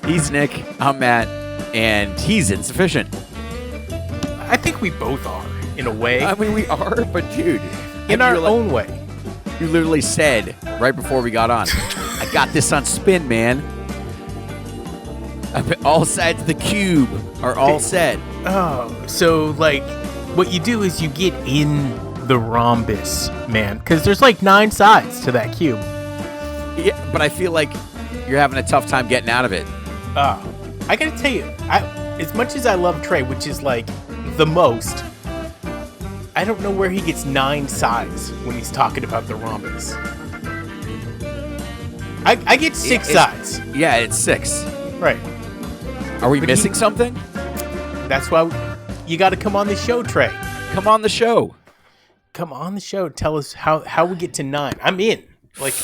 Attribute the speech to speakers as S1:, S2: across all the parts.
S1: He's Nick. I'm Matt. And he's insufficient.
S2: I think we both are, in a way.
S1: I mean, we are, but dude.
S2: In our own way.
S1: You literally said right before we got on, I got this on spin, man. All sides of the cube are all set.
S2: Oh, so like what you do is you get in the rhombus, man, because there's like 9 sides to that cube.
S1: Yeah, but I feel like you're having a tough time getting out of it.
S2: I gotta tell you, as much as I love Trey, which is like the most, I don't know where he gets 9 sides when he's talking about the rhombus. I get 6 sides.
S1: Yeah, it's 6.
S2: Right.
S1: Are we missing something?
S2: That's why you got to come on the show, Trey.
S1: Come on the show.
S2: Come on the show. Tell us how we get to 9. I'm in. Like,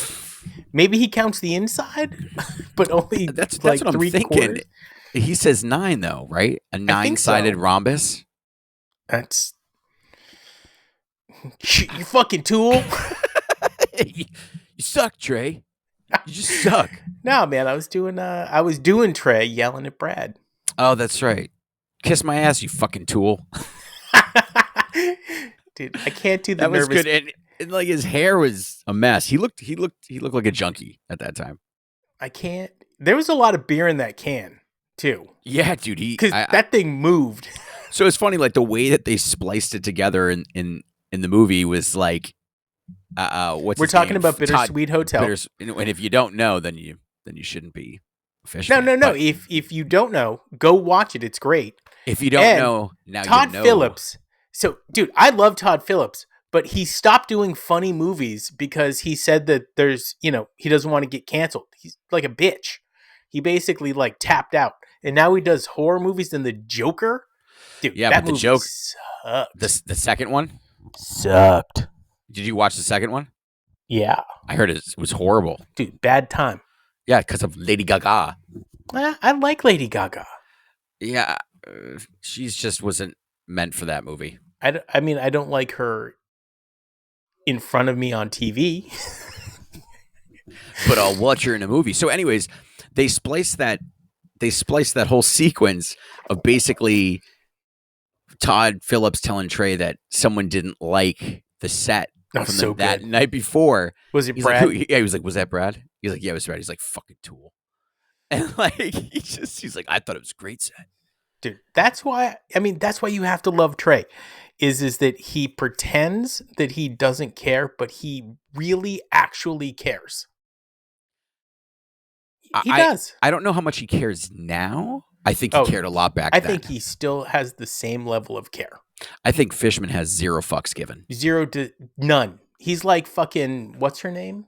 S2: maybe he counts the inside, but only
S1: that's
S2: like
S1: what I'm thinking.
S2: Quarters.
S1: He says 9 though, right? A 9-sided rhombus.
S2: That's you fucking tool.
S1: You suck, Trey. You just suck.
S2: No, man, I was doing Trey yelling at Brad.
S1: Oh, that's right. Kiss my ass, you fucking tool.
S2: Dude, I can't do the
S1: that
S2: nervous.
S1: Was good. And like his hair was a mess. He looked like a junkie at that time.
S2: I can't. There was a lot of beer in that can too.
S1: Yeah, dude.
S2: Because that thing moved.
S1: So it's funny, like the way that they spliced it together in the movie was like, we're
S2: talking about Bittersweet Hotel.
S1: And if you don't know, then you shouldn't be a Phish
S2: No,
S1: fan.
S2: no. If you don't know, go watch it. It's great.
S1: If you don't know, now
S2: Todd
S1: you know.
S2: Phillips. So, dude, I love Todd Phillips, but he stopped doing funny movies because he said that he doesn't want to get canceled. He's like a bitch. He basically like tapped out, and now he does horror movies and The Joker. Dude,
S1: yeah,
S2: that
S1: but the
S2: movie
S1: joke,
S2: sucked.
S1: the second one
S2: Sucked.
S1: Did you watch the second one?
S2: Yeah,
S1: I heard it was horrible.
S2: Dude, bad time.
S1: Yeah, because of Lady Gaga.
S2: I like Lady Gaga.
S1: Yeah, she's just wasn't meant for that movie.
S2: I mean, I don't like her in front of me on TV.
S1: But I'll watch her in a movie. So anyways, they spliced that whole sequence of basically Todd Phillips telling Trey that someone didn't like the set from that night before.
S2: Was it Brad?
S1: Like, he was like, was that Brad? He's like, yeah, it was Brad. He's like, fucking tool. And like, he's like, I thought it was a great set.
S2: Dude, that's why you have to love Trey, is that he pretends that he doesn't care, but he really actually cares. He does.
S1: I don't know how much he cares now. I think he cared a lot back then.
S2: I think he still has the same level of care.
S1: I think Fishman has 0 fucks given.
S2: 0 to none. He's like fucking, what's her name?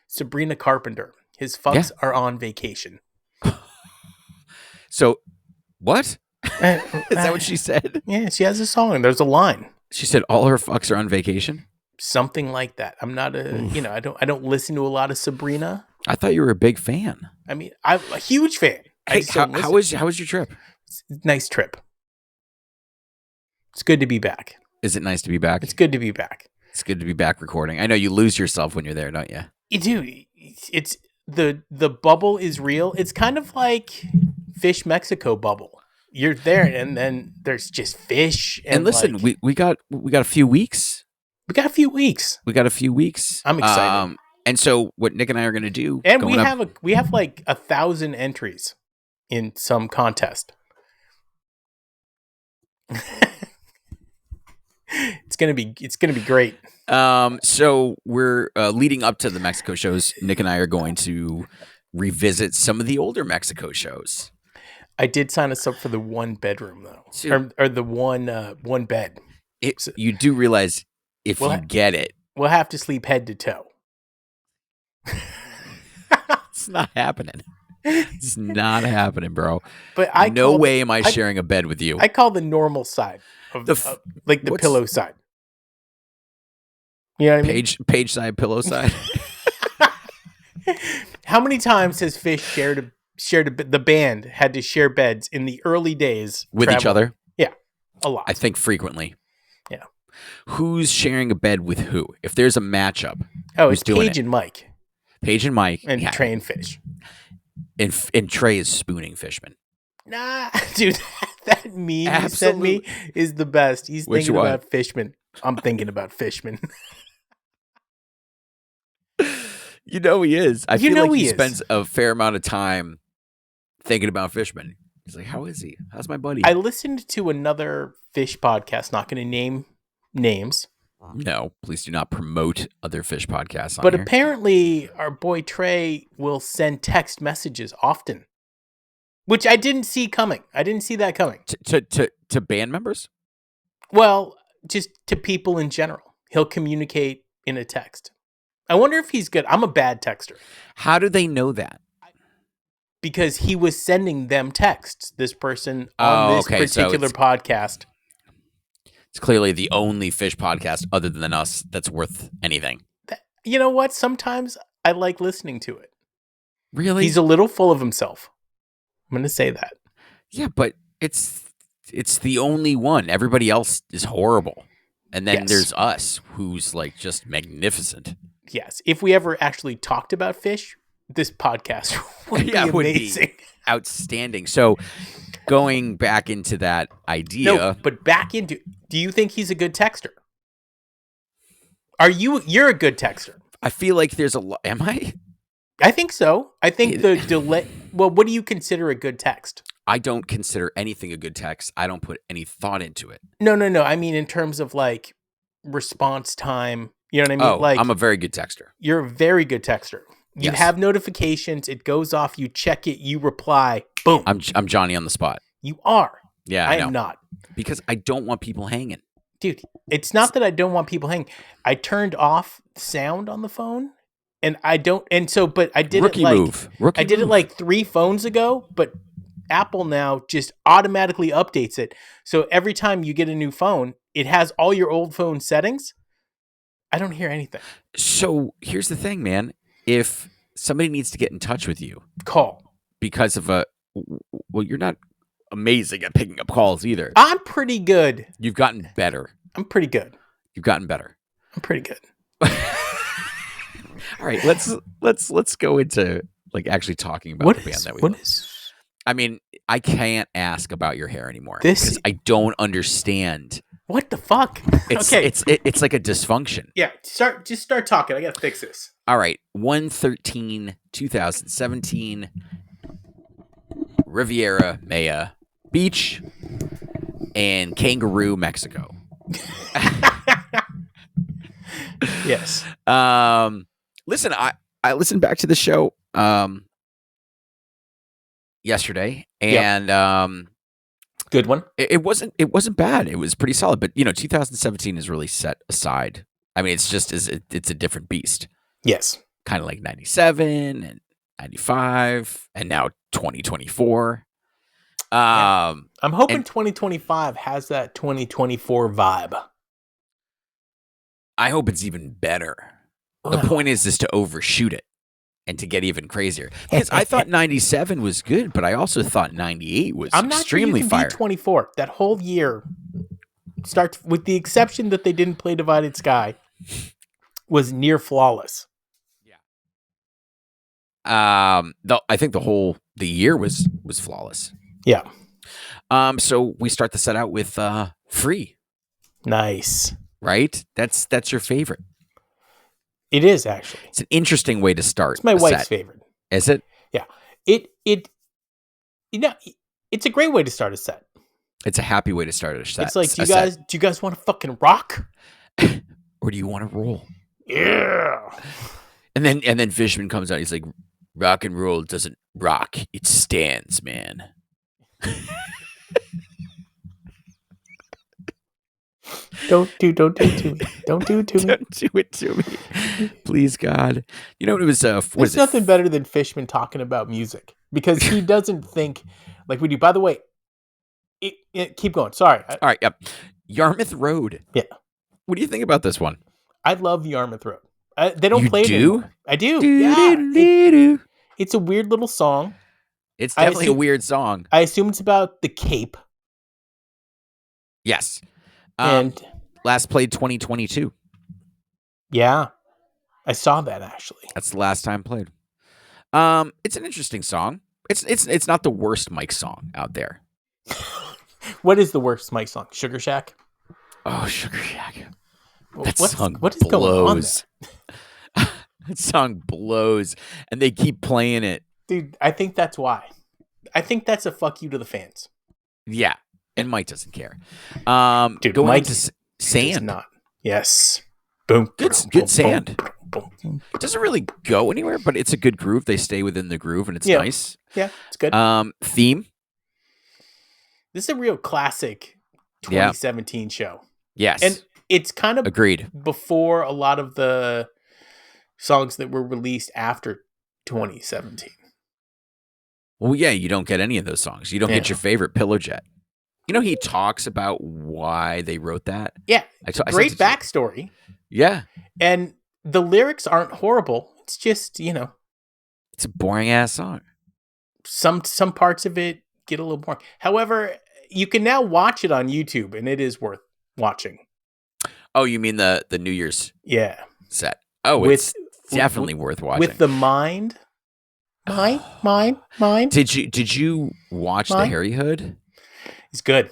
S2: Sabrina Carpenter. His fucks are on vacation.
S1: So, what? Is that what she said?
S2: Yeah, she has a song and there's a line.
S1: She said all her fucks are on vacation?
S2: Something like that. I'm not I don't listen to a lot of Sabrina.
S1: I thought you were a big fan.
S2: I mean, I'm a huge fan.
S1: Hey, how was your trip?
S2: Nice trip. It's good to be back.
S1: Is it nice to be back?
S2: It's good to be back.
S1: It's good to be back recording. I know you lose yourself when you're there, don't you?
S2: You do. It's the bubble is real. It's kind of like Phish Mexico bubble. You're there, and then there's just Phish.
S1: And listen, like, we got a few weeks.
S2: We got a few weeks. I'm excited.
S1: And so what Nick and I are going to do,
S2: and we have like 1,000 entries in some contest. It's gonna be great.
S1: So we're leading up to the Mexico shows. Nick and I are going to revisit some of the older Mexico shows.
S2: I did sign us up for the 1 bedroom though, or the one bed.
S1: You do realize if you get it,
S2: we'll have to sleep head to toe.
S1: It's not happening. It's not happening, bro.
S2: But
S1: no way am I sharing a bed with you.
S2: I call the normal side of like the pillow side. You know what I mean?
S1: Page side, pillow side.
S2: How many times has Phish the band had to share beds in the early days
S1: with each other?
S2: Yeah, a lot.
S1: I think frequently.
S2: Yeah.
S1: Who's sharing a bed with who? If there's a matchup,
S2: it's Paige and Mike.
S1: Paige and Mike.
S2: And Trey and Phish.
S1: and Trey is spooning Fishman.
S2: Nah, dude, that meme you sent me is the best. He's
S1: Which
S2: thinking
S1: one?
S2: about Fishman. I'm thinking about Fishman.
S1: You know he is. I
S2: You
S1: feel
S2: know
S1: like
S2: he
S1: he
S2: is.
S1: spends a fair amount of time thinking about Fishman. He's like, how is he? How's my buddy?
S2: I listened to another Phish podcast, not going to name names,
S1: No, please do not promote other Phish podcasts on
S2: but
S1: here.
S2: apparently our boy Trey will send text messages often, which I didn't see coming. I didn't see that coming.
S1: To band members?
S2: Well, just to people in general. He'll communicate in a text. I wonder if he's good. I'm a bad texter.
S1: How do they know that?
S2: Because he was sending them texts, this person on this particular podcast.
S1: It's clearly the only Phish podcast other than us that's worth anything.
S2: You know what? Sometimes I like listening to it.
S1: Really?
S2: He's a little full of himself. I'm going to say that.
S1: Yeah, but it's the only one. Everybody else is horrible. And then there's us, who's like just magnificent.
S2: Yes. If we ever actually talked about Phish, this podcast would be amazing.
S1: Would be outstanding. So going back into that idea.
S2: No, but back into, do you think he's a good texter? You're a good texter.
S1: I feel like there's a lot. Am I?
S2: I think so. I think the delay. Well, what do you consider a good text?
S1: I don't consider anything a good text. I don't put any thought into it.
S2: No. I mean, in terms of like response time, you know what I mean?
S1: Oh,
S2: like,
S1: I'm a very good texter.
S2: You're a very good texter. You
S1: Yes.
S2: have notifications. It goes off. You check it. You reply. Boom.
S1: I'm Johnny on the spot.
S2: You are.
S1: Yeah,
S2: I
S1: know.
S2: am not.
S1: Because I don't want people hanging.
S2: Dude, it's not that I don't want people hanging. I turned off sound on the phone, and I don't. And so, but I did
S1: Rookie
S2: it like
S1: move. Rookie
S2: I did
S1: move.
S2: it like 3 phones ago. But Apple now just automatically updates it. So every time you get a new phone, it has all your old phone settings. I don't hear anything.
S1: So here's the thing, man. If somebody needs to get in touch with you,
S2: Call.
S1: because of you're not amazing at picking up calls either.
S2: I'm pretty good.
S1: You've gotten better.
S2: I'm pretty good.
S1: You've gotten better.
S2: I'm pretty good.
S1: All right, let's go into like actually talking about the band that we love. I mean, I can't ask about your hair anymore because I don't understand.
S2: What the fuck?
S1: It's like a dysfunction.
S2: Yeah, just start talking. I gotta fix this.
S1: All right, 1/13/2017, Riviera Maya Beach, and Kangaroo, Mexico.
S2: Yes.
S1: Listen, I listened back to the show yesterday, and
S2: good one.
S1: It wasn't bad. It was pretty solid. But 2017 is really set aside. I mean, it's a different beast.
S2: Yes,
S1: kind of like 97 and 95, and now 2024.
S2: I'm hoping 2025 has that 2024 vibe.
S1: I hope it's even better. The point is to overshoot it and to get even crazier. Because I thought 97 was good, but I also thought 98 was extremely fire.
S2: 24. That whole year starts with the exception that they didn't play Divided Sky was near flawless.
S1: Yeah. I think the year was flawless.
S2: Yeah.
S1: So we start the set out with Free.
S2: Nice.
S1: Right? That's your favorite.
S2: It is actually.
S1: It's an interesting way to start.
S2: It's my wife's favorite.
S1: Is it?
S2: Yeah. It's a great way to start a set.
S1: It's a happy way to start a set.
S2: It's like, do you guys want to fucking rock?
S1: Or do you want to roll?
S2: Yeah.
S1: And then Fishman comes out. He's like, rock and roll doesn't rock. It stands, man.
S2: Don't do it to me. Don't do it to me.
S1: Don't do it to me. Please, God. You know what it was?
S2: There's nothing better than Fishman talking about music because he doesn't think like we do. By the way, keep going. Sorry.
S1: All right. Yep. Yarmouth Road.
S2: Yeah.
S1: What do you think about this one?
S2: I love Yarmouth Road. They don't play it
S1: do?
S2: anymore. I do. Yeah. It's a weird little song.
S1: It's definitely a weird song.
S2: I assume it's about the Cape.
S1: Yes.
S2: And
S1: last played 2022.
S2: Yeah. I saw that actually.
S1: That's the last time played. It's an interesting song. It's not the worst Mike song out there.
S2: What is the worst Mike song? Sugar Shack?
S1: Oh, Sugar Shack. That
S2: What's,
S1: song
S2: what is going on
S1: blows. That song blows, and they keep playing it.
S2: Dude, I think that's why. I think that's a fuck you to the fans.
S1: Yeah, and Mike doesn't care.
S2: Dude,
S1: going
S2: Mike
S1: into
S2: does
S1: sand.
S2: not. Yes. Boom.
S1: Good
S2: boom,
S1: sand.
S2: Boom, boom.
S1: It doesn't really go anywhere, but it's a good groove. They stay within the groove, and it's nice.
S2: Yeah, it's good.
S1: Theme.
S2: This is a real classic 2017 show.
S1: Yes.
S2: And it's kind of
S1: agreed
S2: before a lot of the songs that were released after 2017.
S1: Well, yeah, you don't get any of those songs. You don't get your favorite Pillow Jet. You know, he talks about why they wrote that.
S2: Yeah. Great backstory.
S1: Yeah.
S2: And the lyrics aren't horrible. It's just,
S1: it's a boring ass song.
S2: Some parts of it get a little boring. However, you can now watch it on YouTube, and it is worth watching.
S1: Oh, you mean the New Year's set? Oh, it's definitely worth watching.
S2: With the mind. Mine.
S1: Did you watch the Harry Hood?
S2: He's good.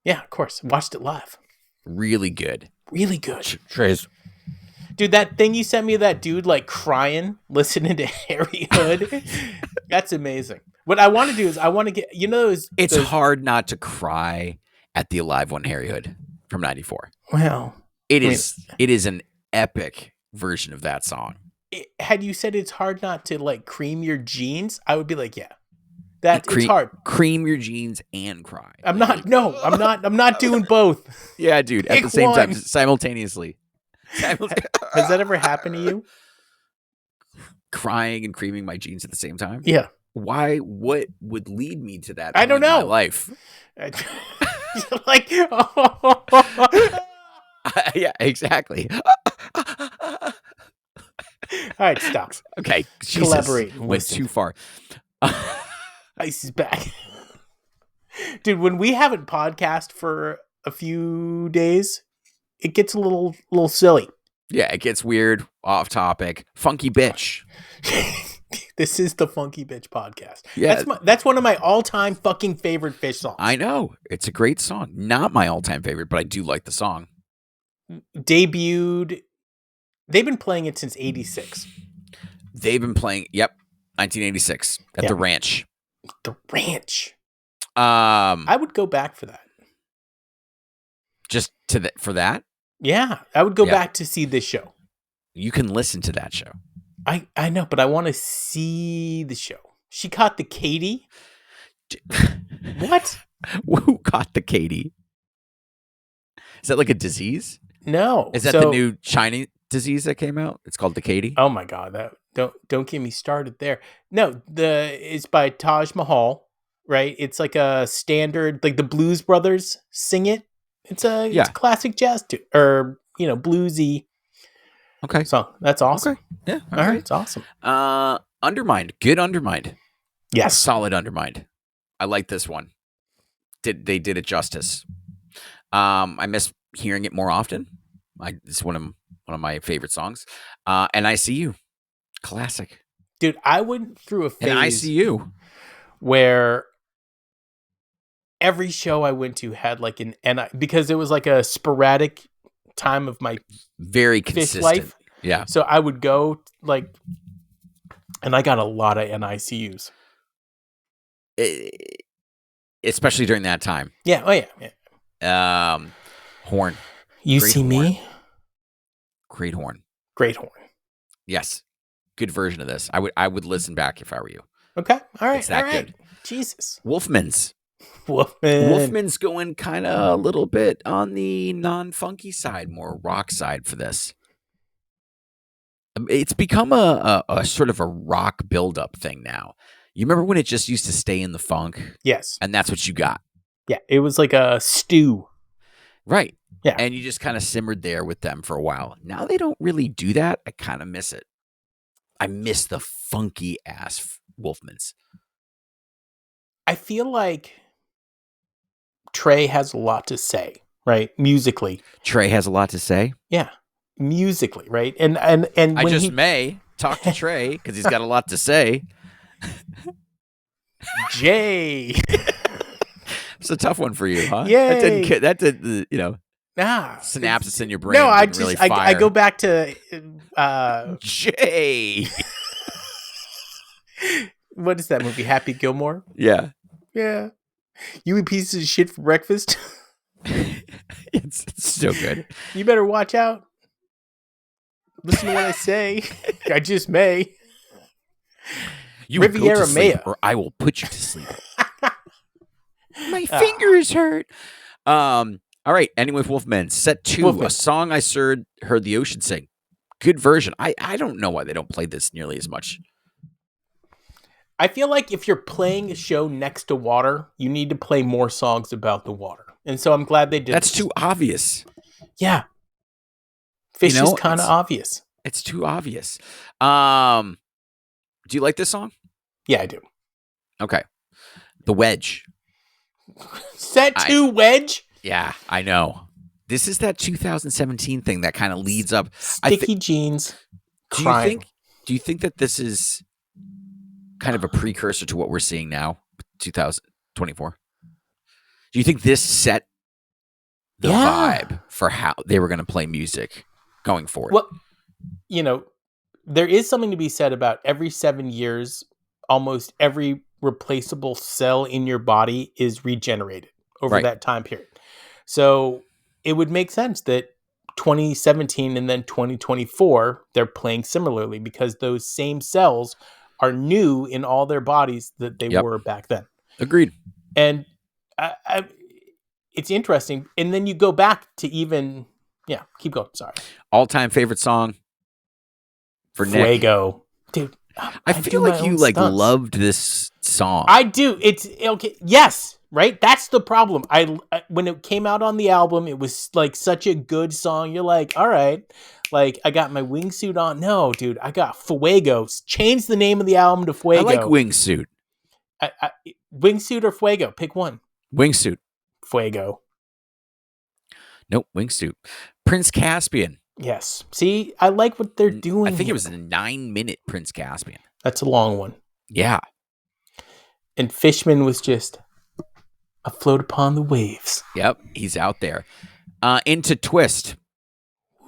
S2: Yeah, of course. Watched it live.
S1: Really good.
S2: Really good.
S1: Trace.
S2: Dude, that thing you sent me of that dude like crying, listening to Harry Hood, that's amazing. What I want to do is I want to get,
S1: it's hard not to cry at the Alive One Harry Hood from '94.
S2: Well,
S1: it is an epic version of that song.
S2: Had you said it's hard not to like cream your jeans, I would be like, yeah, it's hard.
S1: Cream your jeans and cry.
S2: I'm not doing both.
S1: Yeah, dude. At the same time, simultaneously.
S2: Has that ever happened to you?
S1: Crying and creaming my jeans at the same time?
S2: Yeah.
S1: Why? What would lead me to that?
S2: I don't know.
S1: In my life.
S2: Like,
S1: yeah, exactly.
S2: All right, stop.
S1: Okay,
S2: collaborate.
S1: Went too far.
S2: Ice is back, dude. When we haven't podcast for a few days, it gets a little silly.
S1: Yeah, it gets weird, off topic, funky bitch.
S2: This is the Funky Bitch podcast.
S1: Yeah,
S2: that's one of my all-time fucking favorite Phish songs.
S1: I know, it's a great song. Not my all-time favorite, but I do like the song.
S2: Debuted. They've been playing it since '86.
S1: They've been playing. Yep, 1986 at the Ranch.
S2: The Ranch.
S1: I
S2: would go back for that.
S1: Just for that?
S2: Yeah, I would go back to see this show.
S1: You can listen to that show.
S2: I know, but I want to see the show. She caught the Katie. What?
S1: Who caught the Katie? Is that like a disease?
S2: No.
S1: Is that the new Chinese disease that came out? It's called the Katie.
S2: Oh my god! Don't get me started there. No, it's by Taj Mahal, right? It's like a standard, like the Blues Brothers sing it. It's a classic jazz or bluesy.
S1: Okay.
S2: Song. That's awesome.
S1: Okay. Yeah.
S2: All right. It's awesome.
S1: Undermined. Good Undermined.
S2: Yes.
S1: Solid Undermined. I like this one. They did it justice. I miss hearing it more often. It's one of my favorite songs. And I See You. Classic.
S2: Dude, I went through a phase.
S1: And I See You.
S2: Where every show I went to had like because it was like a sporadic time of my
S1: very
S2: Phish
S1: consistent
S2: life.
S1: Yeah.
S2: So I would go and I got a lot of NICUs.
S1: Especially during that time.
S2: Yeah. Oh yeah.
S1: Horn.
S2: You Great See horn. Me?
S1: Great horn.
S2: Great horn.
S1: Yes. Good version of this. I would listen back if I were you.
S2: Okay. All right.
S1: It's that good.
S2: Jesus.
S1: Wolfman's going kind of a little bit on the non-funky side, more rock side for this. It's become a sort of a rock build-up thing now. You remember when it just used to stay in the funk?
S2: Yes.
S1: And that's what you got.
S2: Yeah, it was like a stew.
S1: Right.
S2: Yeah.
S1: And you just kind of simmered there with them for a while. Now they don't really do that. I kind of miss it. I miss the funky ass Wolfman's.
S2: I feel like Trey has a lot to say, right? Musically.
S1: Trey has a lot to say?
S2: Yeah. Musically, right? And
S1: I just may. talk to Trey because he's got a lot to say.
S2: Jay.
S1: It's a tough one for you, huh?
S2: Yay.
S1: That did,
S2: Nah.
S1: synapses in your brain.
S2: No, I
S1: didn't really
S2: just I
S1: fire.
S2: go back to
S1: Jay.
S2: what is that movie? Happy Gilmore?
S1: Yeah.
S2: Yeah. You eat pieces of shit for breakfast?
S1: It's so good.
S2: You better watch out. Listen to what I say. I just may.
S1: You will go
S2: Riviera
S1: to sleep,
S2: Maya.
S1: or I will put you to sleep. My fingers hurt. All right, ending with Wolfmen. Set 2,
S2: Wolfmen.
S1: A song I heard the ocean sing. Good version. I don't know why they don't play this nearly as much.
S2: I feel like if you're playing a show next to water, you need to play more songs about the water. And so I'm glad they did
S1: That's
S2: this.
S1: too obvious.
S2: Yeah. Phish is kind of obvious.
S1: It's too obvious. Do you like this song?
S2: Yeah, I do.
S1: Okay. The Wedge.
S2: Set 2 Wedge?
S1: Yeah, I know. This is that 2017 thing that kind of leads up.
S2: Sticky jeans. Crying.
S1: Do you think that this is kind of a precursor to what we're seeing now, 2024? Do you think this set the vibe for how they were going to play music going forward?
S2: Well, there is something to be said about every 7 years, almost every replaceable cell in your body is regenerated over that time period. So it would make sense that 2017 and then 2024, they're playing similarly because those same cells are new in all their bodies that they were back then.
S1: Agreed.
S2: And it's interesting. And then you go back to even, keep going. Sorry.
S1: All-time favorite song for
S2: Fuego.
S1: Nick. Dude, I feel like you loved this song.
S2: I do. It's okay. Yes. Right. That's the problem. I when it came out on the album, it was like such a good song. You're like, all right, like I got my wingsuit on. No, dude, I got Fuego. Change the name of the album to Fuego.
S1: I like Wingsuit.
S2: Wingsuit or Fuego? Pick one.
S1: Wingsuit.
S2: Fuego.
S1: Nope, Wingsuit. Prince Caspian.
S2: Yes. See, I like what they're doing.
S1: I think it was a 9-minute Prince Caspian.
S2: That's a long one.
S1: Yeah.
S2: And Fishman was just afloat upon the waves.
S1: Yep, he's out there. Into Twist.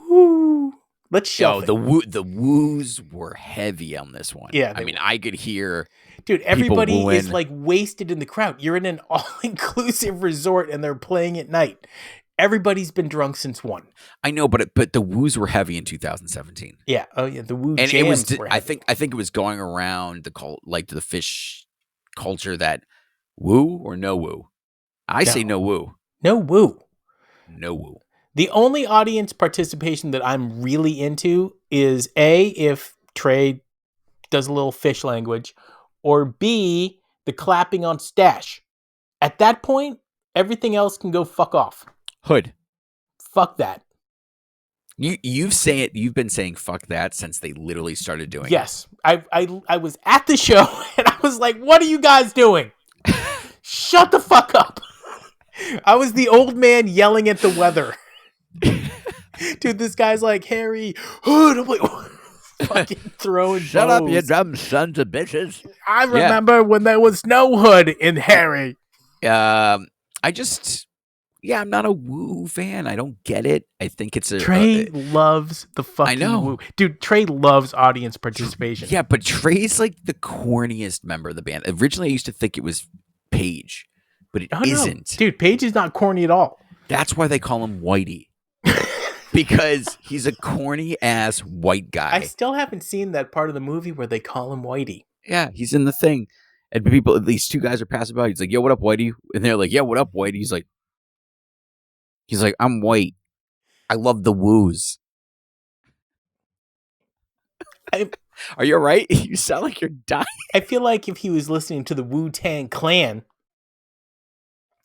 S2: Woo. Let's show
S1: the woos were heavy on this one.
S2: Yeah,
S1: I mean, I could hear.
S2: Dude, everybody is like wasted in the crowd. You're in an all-inclusive resort and they're playing at night. Everybody's been drunk since 1.
S1: I know, but the woos were heavy in 2017.
S2: Yeah. Oh yeah, the woo
S1: and
S2: jams
S1: it was.
S2: were
S1: I
S2: heavy.
S1: think it was going around the the Phish culture that woo or no woo. I say no woo.
S2: No woo.
S1: No woo.
S2: The only audience participation that I'm really into is A, if Trey does a little Phish language, or B, the clapping on Stash. At that point, everything else can go fuck off.
S1: Hood.
S2: Fuck that.
S1: You've been saying fuck that since they literally started doing it.
S2: Yes. I was at the show and I was like, what are you guys doing? Shut the fuck up. I was the old man yelling at the weather. Dude, this guy's like, Harry, Hood. I'm like, fucking throwing
S1: Shut
S2: bows.
S1: up, you dumb sons of bitches.
S2: I remember when there was no Hood in Harry.
S1: I'm not a woo fan. I don't get it. I think it's
S2: Trey loves the fucking woo. Dude, Trey loves audience participation.
S1: Yeah, but Trey's like the corniest member of the band. Originally, I used to think it was Paige, but it isn't.
S2: No. Dude, Paige is not corny at all.
S1: That's why they call him Whitey. Because he's a corny ass white guy.
S2: I still haven't seen that part of the movie where they call him Whitey.
S1: Yeah, he's in the thing. And these two guys are passing by. He's like, yo, what up, Whitey? And they're like, yeah, what up, Whitey? He's like, I'm white. I love the woos. Are you all right? You sound like you're dying.
S2: I feel like if he was listening to the Wu-Tang Clan.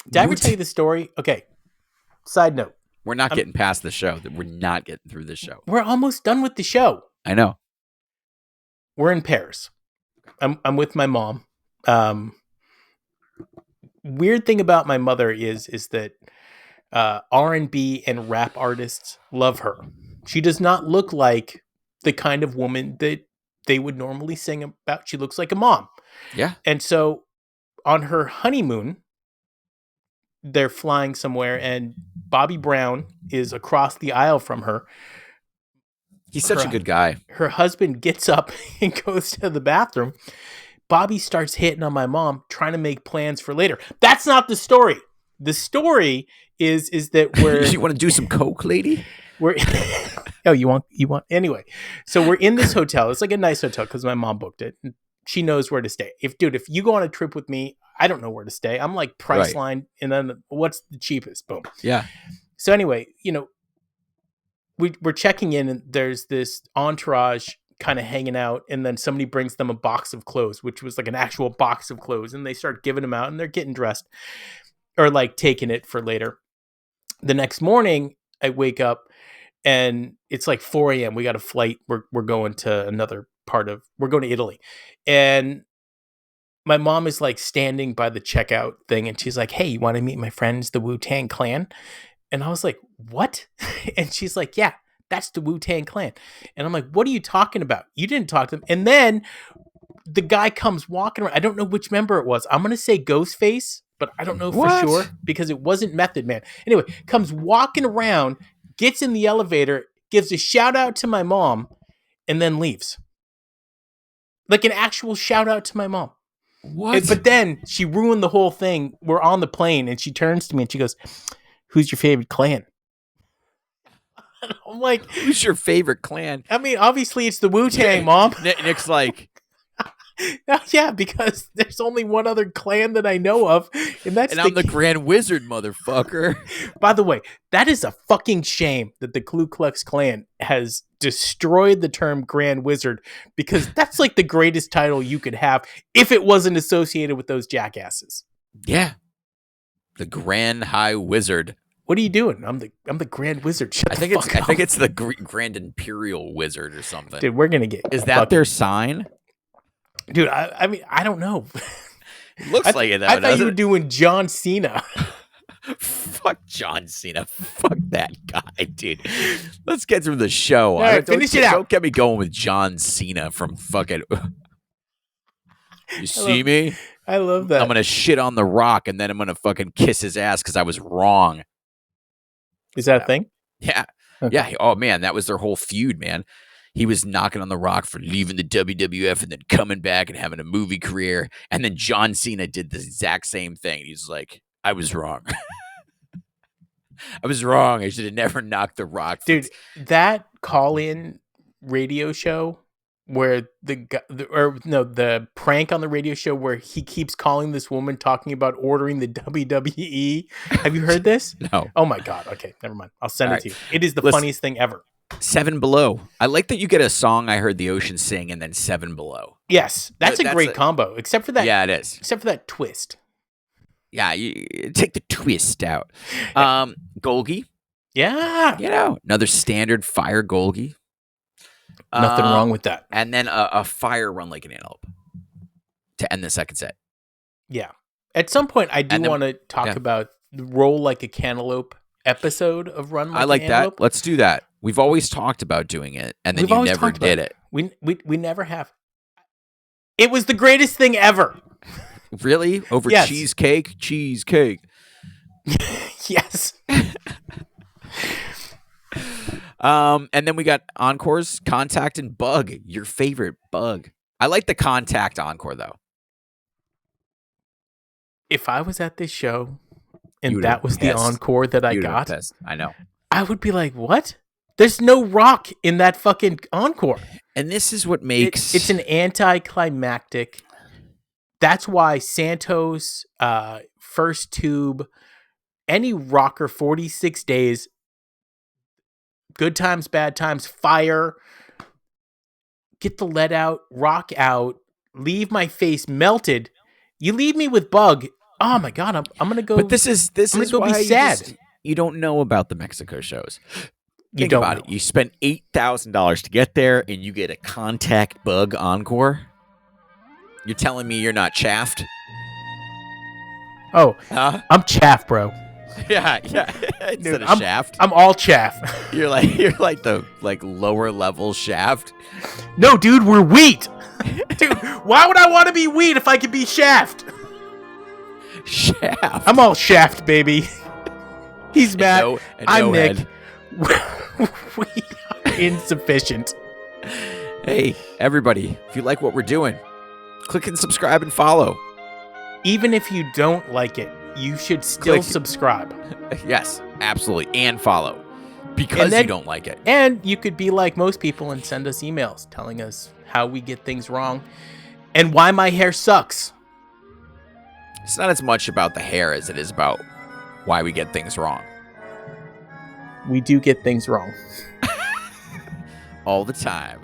S2: Did I ever tell you the story? Okay. Side note.
S1: We're not getting past the show. We're not getting through this show.
S2: We're almost done with the show.
S1: I know.
S2: We're in Paris. I'm with my mom. Weird thing about my mother is that R&B and rap artists love her. She does not look like the kind of woman that they would normally sing about. She looks like a mom.
S1: Yeah.
S2: And so on her honeymoon, they're flying somewhere, and Bobby Brown is across the aisle from her.
S1: He's such a good guy.
S2: Her husband gets up and goes to the bathroom. Bobby starts hitting on my mom, trying to make plans for later. That's not the story. The story is that we're...
S1: You want to do some coke, lady?
S2: We're... Oh, you want... Anyway, so we're in this hotel. It's like a nice hotel because my mom booked it. She knows where to stay. If you go on a trip with me, I don't know where to stay. I'm like Priceline, and then what's the cheapest? Boom.
S1: Yeah.
S2: So anyway, we're checking in, and there's this entourage kind of hanging out, and then somebody brings them a box of clothes, which was like an actual box of clothes, and they start giving them out, and they're getting dressed or like taking it for later. The next morning, I wake up, and it's like 4 a.m. We got a flight. We're going to we're going to Italy, and my mom is like standing by the checkout thing, and she's like, "Hey, you want to meet my friends, the Wu-Tang Clan?" And I was like, "What?" And she's like, "Yeah, that's the Wu-Tang Clan." And I'm like, "What are you talking about? You didn't talk to them." And then the guy comes walking around. I don't know which member it was. I'm going to say Ghostface, but I don't know for sure because it wasn't Method Man. Anyway, comes walking around, gets in the elevator, gives a shout out to my mom, and then leaves. Like an actual shout out to my mom.
S1: What?
S2: But then she ruined the whole thing. We're on the plane, and she turns to me and she goes, "Who's your favorite clan?" And I'm like,
S1: "Who's your favorite clan?"
S2: I mean, obviously it's the Wu-Tang, Mom.
S1: Nick's like,
S2: yeah, because there's only one other clan that I know of, and
S1: I'm the Grand Wizard, motherfucker.
S2: By the way, that is a fucking shame that the Ku Klux Klan has destroyed the term Grand Wizard, because that's like the greatest title you could have if it wasn't associated with those jackasses.
S1: Yeah, the Grand High Wizard.
S2: What are you doing? I'm the Grand Wizard.
S1: I think it's the Grand Imperial Wizard or something.
S2: Dude, we're gonna get.
S1: Is that their sign?
S2: Dude, I mean, I don't know.
S1: It looks like it, though.
S2: I thought you were doing John Cena.
S1: Fuck John Cena. Fuck that guy, dude. Let's get through the show.
S2: All right, finish it out.
S1: Don't get me going with John Cena from fucking... You see me?
S2: I love that.
S1: I'm going to shit on The Rock, and then I'm going to fucking kiss his ass because I was wrong.
S2: Is that a thing?
S1: Yeah.
S2: Okay.
S1: Yeah. Oh, man, that was their whole feud, man. He was knocking on The Rock for leaving the WWF and then coming back and having a movie career. And then John Cena did the exact same thing. He's like, I was wrong. I was wrong. I should have never knocked The Rock.
S2: Dude, that call-in radio show where the prank on the radio show where he keeps calling this woman talking about ordering the WWE. Have you heard this?
S1: No.
S2: Oh my God. Okay, never mind. I'll send it to you. It is the
S1: Listen.
S2: funniest thing ever.
S1: 7 Below. I like that you get a song I heard the ocean sing and then 7 Below.
S2: Yes, that's a great combo. Except for that.
S1: Yeah, it is.
S2: Except for that twist.
S1: Yeah, you take the twist out. Golgi.
S2: Yeah.
S1: Another standard fire Golgi.
S2: Nothing wrong with that.
S1: And then a fire Run Like an Antelope to end the second set.
S2: Yeah. At some point, I do want to talk about the Roll Like a Cantaloupe episode of Run Like
S1: I like
S2: an Antelope.
S1: that. Let's do that. We've always talked about doing it, and then you never did it.
S2: We never have. It was the greatest thing ever.
S1: Really? Over
S2: Yes.
S1: cheesecake? Cheesecake.
S2: Yes.
S1: And then we got encores, Contact, and Bug. Your favorite Bug. I like the Contact encore, though.
S2: If I was at this show and that was the encore that I got,
S1: I know.
S2: I would be like, what? There's no rock in that fucking encore.
S1: And this is what makes...
S2: It's an anticlimactic. That's why Santos, First Tube, any rocker, 46 Days, Good Times, Bad Times, Fire, Get the Lead Out, Rock Out, Leave My Face Melted. You leave me with Bug. Oh my God, I'm gonna go.
S1: But this is
S2: why be sad.
S1: You don't know about the Mexico shows. Think
S2: don't
S1: about
S2: know.
S1: it. You spend $8,000 to get there, and you get a Contact Bug encore. You're telling me you're not chaffed?
S2: Oh,
S1: Huh?
S2: I'm chaff, bro.
S1: Yeah. Instead
S2: Dude,
S1: of shaft,
S2: I'm all chaff.
S1: you're like the lower level shaft.
S2: No, dude, we're wheat. Dude, why would I want to be wheat if I could be shaft?
S1: Shaft.
S2: I'm all shaft, baby. He's Matt. I'm Nick.
S1: Head.
S2: We are insufficient.
S1: Hey, everybody, if you like what we're doing, click and subscribe and follow.
S2: Even if you don't like it, you should still subscribe.
S1: Yes, absolutely. And follow. Because you don't like it.
S2: And you could be like most people and send us emails telling us how we get things wrong and why my hair sucks.
S1: It's not as much about the hair as it is about why we get things wrong.
S2: We do get things wrong.
S1: All the time.